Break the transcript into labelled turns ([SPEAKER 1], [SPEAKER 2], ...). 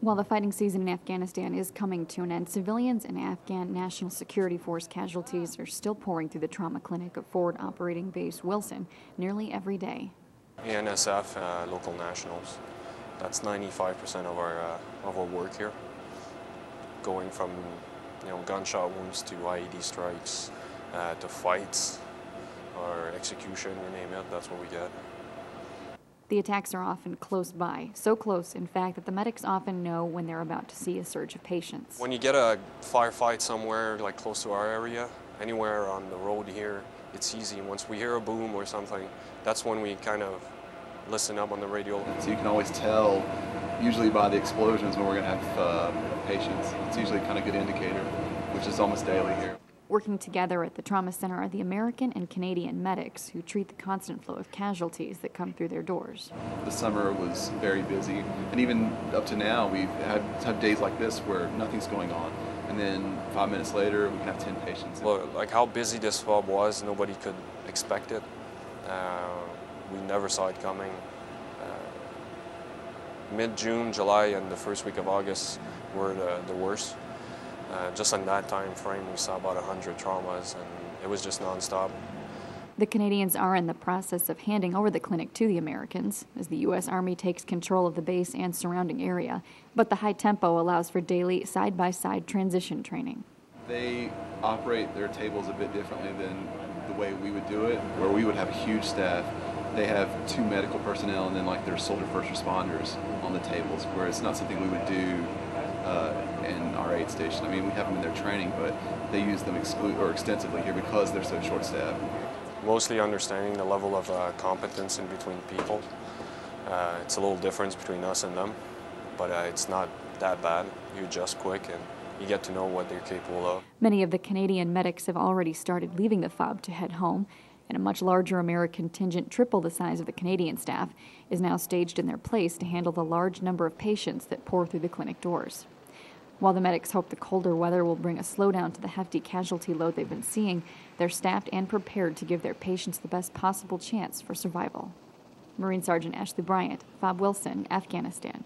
[SPEAKER 1] While the fighting season in Afghanistan is coming to an end, civilians and Afghan National Security Force casualties are still pouring through the trauma clinic at Forward Operating Base Wilson nearly every day.
[SPEAKER 2] ANSF, local nationals, that's 95% of our work here. Going from gunshot wounds to IED strikes, to fights or execution, you name it, that's what we get.
[SPEAKER 1] The attacks are often close by, so close, in fact, that the medics often know when they're about to see a surge of patients.
[SPEAKER 2] When you get a firefight somewhere, like close to our area, anywhere on the road here, it's easy. Once we hear a boom or something, that's when we kind of listen up on the radio.
[SPEAKER 3] So you can always tell, usually by the explosions, when we're going to have patients. It's usually kind of a good indicator, which is almost daily here.
[SPEAKER 1] Working together at the trauma center are the American and Canadian medics who treat the constant flow of casualties that come through their doors.
[SPEAKER 3] The summer was very busy, and even up to now, we've had days like this where nothing's going on, and then 5 minutes later, we can have 10 patients.
[SPEAKER 2] Well, like how busy this FOB was, nobody could expect it. We never saw it coming. Mid-June, July, and the first week of August were the worst. Just in that time frame, we saw about 100 traumas, and it was just nonstop.
[SPEAKER 1] The Canadians are in the process of handing over the clinic to the Americans as the U.S. Army takes control of the base and surrounding area, but the high tempo allows for daily side-by-side transition training.
[SPEAKER 3] They operate their tables a bit differently than the way we would do it, where we would have a huge staff. They have 2 medical personnel and then like their soldier first responders on the tables, where it's not something we would do in our aid station. I mean, we have them in their training, but they use them extensively here because they're so short-staffed.
[SPEAKER 2] Mostly understanding the level of competence in between people. It's a little difference between us and them, but it's not that bad. You adjust quick and you get to know what they're capable of.
[SPEAKER 1] Many of the Canadian medics have already started leaving the FOB to head home, and a much larger American contingent, triple the size of the Canadian staff, is now staged in their place to handle the large number of patients that pour through the clinic doors. While the medics hope the colder weather will bring a slowdown to the hefty casualty load they've been seeing, they're staffed and prepared to give their patients the best possible chance for survival. Marine Sergeant Ashleigh Bryant, FOB Wilson, Afghanistan.